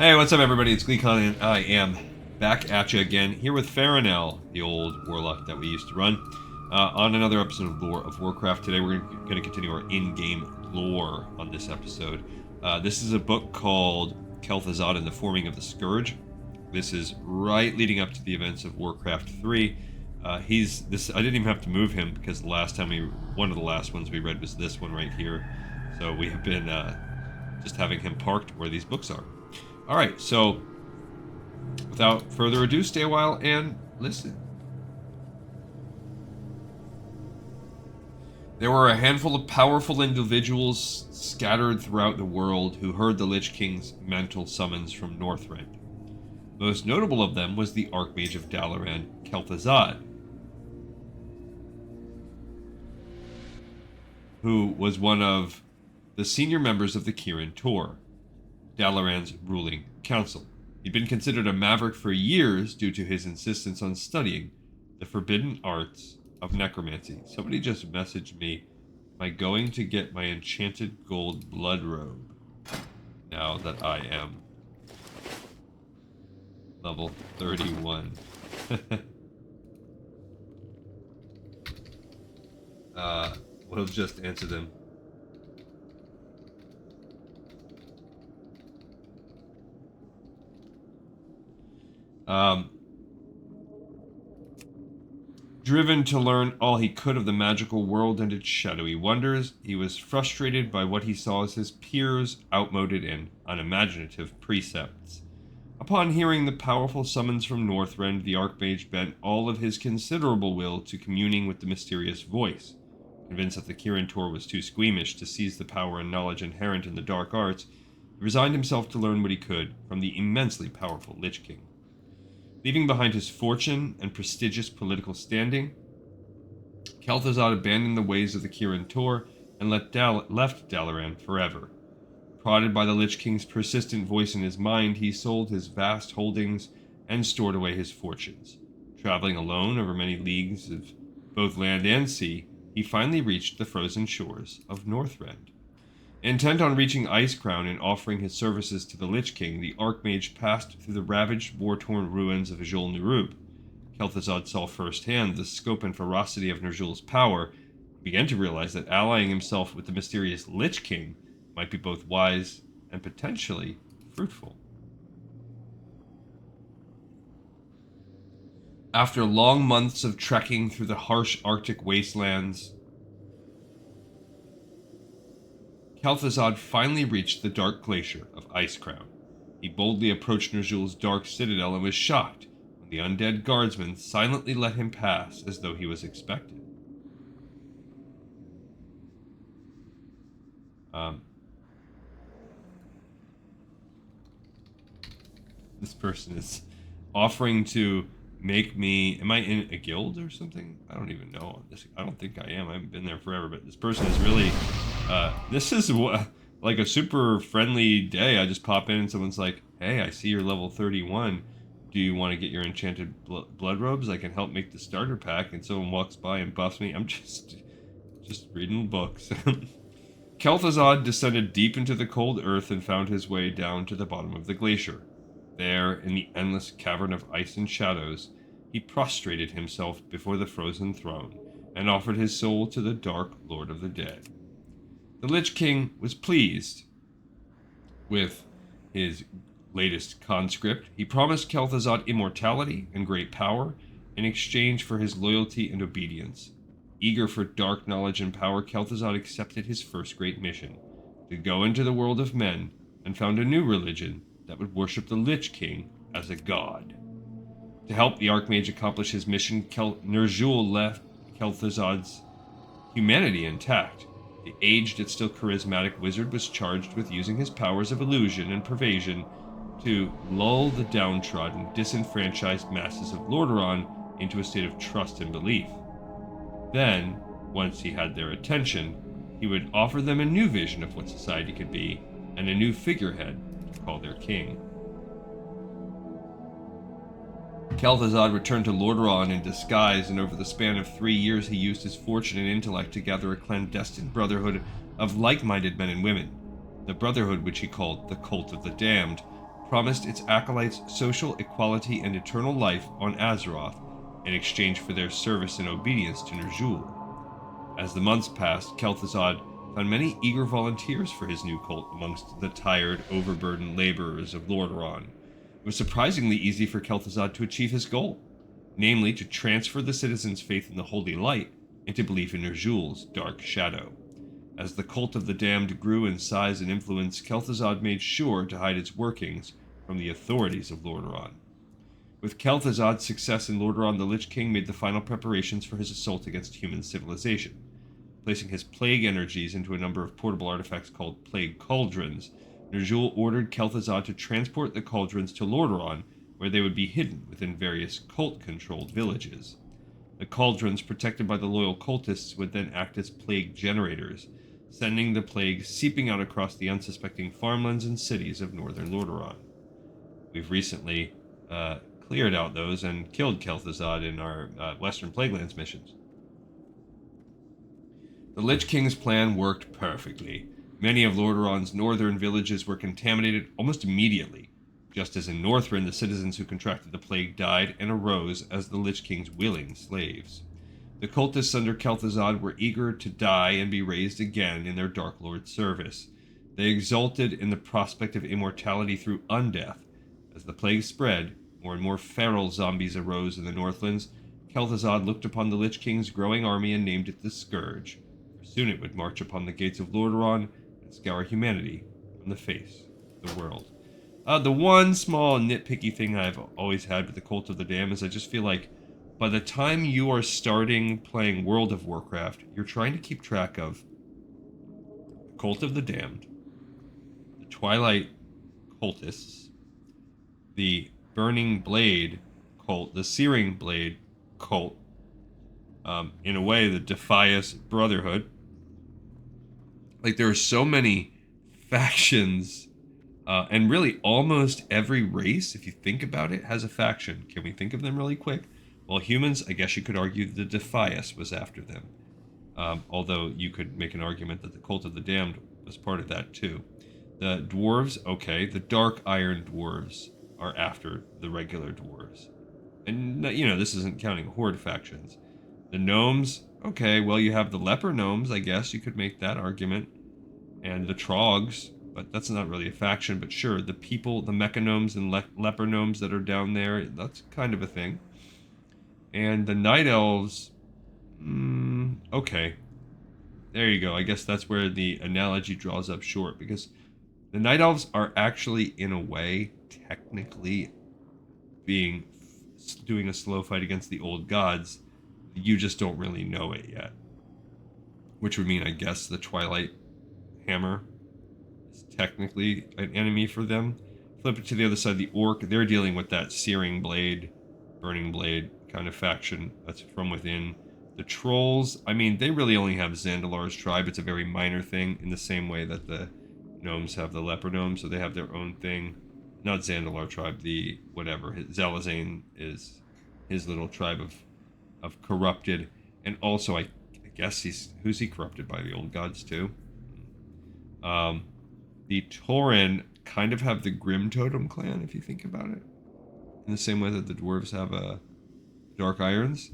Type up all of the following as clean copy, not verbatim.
Hey, what's up everybody? It's GleeCon and I am back at you again, here with Farinell, the old warlock that we used to run, on another episode of Lore of Warcraft. Today we're going to continue our in-game lore on this episode. This is a book called Kel'Thuzad and the Forming of the Scourge. This is right leading up to the events of Warcraft 3. I didn't even have to move him because the last time one of the last ones we read was this one right here. So we have been just having him parked where these books are. Alright, so without further ado, stay a while and listen. There were a handful of powerful individuals scattered throughout the world who heard the Lich King's mental summons from Northrend. Most notable of them was the Archmage of Dalaran, Kel'Thuzad, who was one of the senior members of the Kirin Tor, Dalaran's ruling council. He'd been considered a maverick for years due to his insistence on studying the forbidden arts of necromancy. Somebody just messaged me, am I going to get my enchanted gold blood robe now that I am level 31? We'll just answer them. Driven to learn all he could of the magical world and its shadowy wonders, he was frustrated by what he saw as his peers' outmoded and unimaginative precepts. Upon hearing the powerful summons from Northrend, the Archmage bent all of his considerable will to communing with the mysterious voice. Convinced that the Kirin Tor was too squeamish to seize the power and knowledge inherent in the dark arts, he resigned himself to learn what he could from the immensely powerful Lich King. Leaving behind his fortune and prestigious political standing, Kel'Thuzad abandoned the ways of the Kirin Tor and left Dalaran forever. Prodded by the Lich King's persistent voice in his mind, he sold his vast holdings and stored away his fortunes. Traveling alone over many leagues of both land and sea, he finally reached the frozen shores of Northrend. Intent on reaching Icecrown and offering his services to the Lich King, the Archmage passed through the ravaged, war-torn ruins of Azul Nurub. Kel'Thuzad saw firsthand the scope and ferocity of Ner'zhul's power, and began to realize that allying himself with the mysterious Lich King might be both wise and potentially fruitful. After long months of trekking through the harsh Arctic wastelands, Kel'Thuzad finally reached the dark glacier of Icecrown. He boldly approached Ner'zhul's dark citadel and was shocked when the undead guardsmen silently let him pass as though he was expected. This person is offering to make me... Am I in a guild or something? I don't even know. I don't think I am. I haven't been there forever, but this person is really... this is like a super friendly day. I just pop in and someone's like, hey, I see you're level 31. Do you want to get your enchanted blood robes? I can help make the starter pack. And someone walks by and buffs me. I'm just reading books. Kel'Thuzad descended deep into the cold earth and found his way down to the bottom of the glacier. There, in the endless cavern of ice and shadows, he prostrated himself before the frozen throne and offered his soul to the Dark Lord of the Dead. The Lich King was pleased with his latest conscript. He promised Kel'Thuzad immortality and great power in exchange for his loyalty and obedience. Eager for dark knowledge and power, Kel'Thuzad accepted his first great mission, to go into the world of men and found a new religion that would worship the Lich King as a god. To help the Archmage accomplish his mission, Ner'zhul left Kel'Thuzad's humanity intact. The aged yet still charismatic wizard was charged with using his powers of illusion and pervasion to lull the downtrodden, disenfranchised masses of Lordaeron into a state of trust and belief. Then, once he had their attention, he would offer them a new vision of what society could be and a new figurehead to call their king. Kel'Thuzad returned to Lordaeron in disguise, and over the span of 3 years he used his fortune and intellect to gather a clandestine brotherhood of like-minded men and women. The brotherhood, which he called the Cult of the Damned, promised its acolytes social equality and eternal life on Azeroth in exchange for their service and obedience to Ner'zhul. As the months passed, Kel'Thuzad found many eager volunteers for his new cult amongst the tired, overburdened laborers of Lordaeron. It was surprisingly easy for Kel'Thuzad to achieve his goal, namely to transfer the citizens' faith in the Holy Light into belief in Ner'zhul's dark shadow. As the cult of the damned grew in size and influence, Kel'Thuzad made sure to hide its workings from the authorities of Lordaeron. With Kel'Thuzad's success in Lordaeron, the Lich King made the final preparations for his assault against human civilization. Placing his plague energies into a number of portable artifacts called plague cauldrons, Ner'zhul ordered Kel'Thuzad to transport the cauldrons to Lordaeron, where they would be hidden within various cult-controlled villages. The cauldrons, protected by the loyal cultists, would then act as plague generators, sending the plague seeping out across the unsuspecting farmlands and cities of northern Lordaeron. We've recently cleared out those and killed Kel'Thuzad in our Western Plaguelands missions. The Lich King's plan worked perfectly. Many of Lordaeron's northern villages were contaminated almost immediately. Just as in Northrend, the citizens who contracted the plague died and arose as the Lich King's willing slaves. The cultists under Kel'Thuzad were eager to die and be raised again in their Dark Lord's service. They exulted in the prospect of immortality through undeath. As the plague spread, more and more feral zombies arose in the Northlands. Kel'Thuzad looked upon the Lich King's growing army and named it the Scourge. Soon it would march upon the gates of Lordaeron and scour humanity from the face of the world. The one small nitpicky thing I've always had with the Cult of the Damned is I just feel like by the time you are starting playing World of Warcraft, you're trying to keep track of the Cult of the Damned, the Twilight Cultists, the Burning Blade Cult, the Searing Blade Cult, in a way, the Defias Brotherhood. Like, there are so many factions, and really almost every race, if you think about it, has a faction. Can we think of them really quick? Well, humans, I guess you could argue the Defias was after them. Although you could make an argument that the Cult of the Damned was part of that too. The dwarves, okay, the Dark Iron dwarves are after the regular dwarves. And, you know, this isn't counting horde factions. The gnomes, okay, well, you have the leper gnomes, I guess you could make that argument. And the trogs, but that's not really a faction, but sure, the people, the mechagnomes and leper gnomes that are down there, that's kind of a thing. And the night elves, okay. There you go. I guess that's where the analogy draws up short, because the night elves are actually, in a way, technically doing a slow fight against the old gods. You just don't really know it yet. Which would mean, I guess, the Twilight Hammer is technically an enemy for them. Flip it to the other side, the Orc, they're dealing with that Searing Blade, Burning Blade kind of faction that's from within. The Trolls, I mean, they really only have Zandalar's tribe. It's a very minor thing, in the same way that the gnomes have the leper gnomes, so they have their own thing. Not Zandalar tribe, the whatever. Zalazane is his little tribe of corrupted. And also, I guess who's he corrupted by? The old gods too? The Tauren kind of have the Grim Totem clan, if you think about it. In the same way that the dwarves have Dark Irons.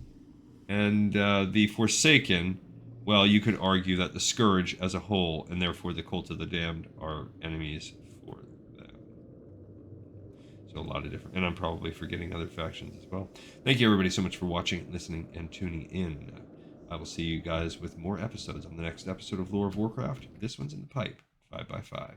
And the Forsaken, well, you could argue that the Scourge as a whole, and therefore the Cult of the Damned, are enemies for them. So a lot of different, and I'm probably forgetting other factions as well. Thank you everybody so much for watching, listening, and tuning in. I will see you guys with more episodes on the next episode of Lore of Warcraft. This one's in the pipe, 5x5.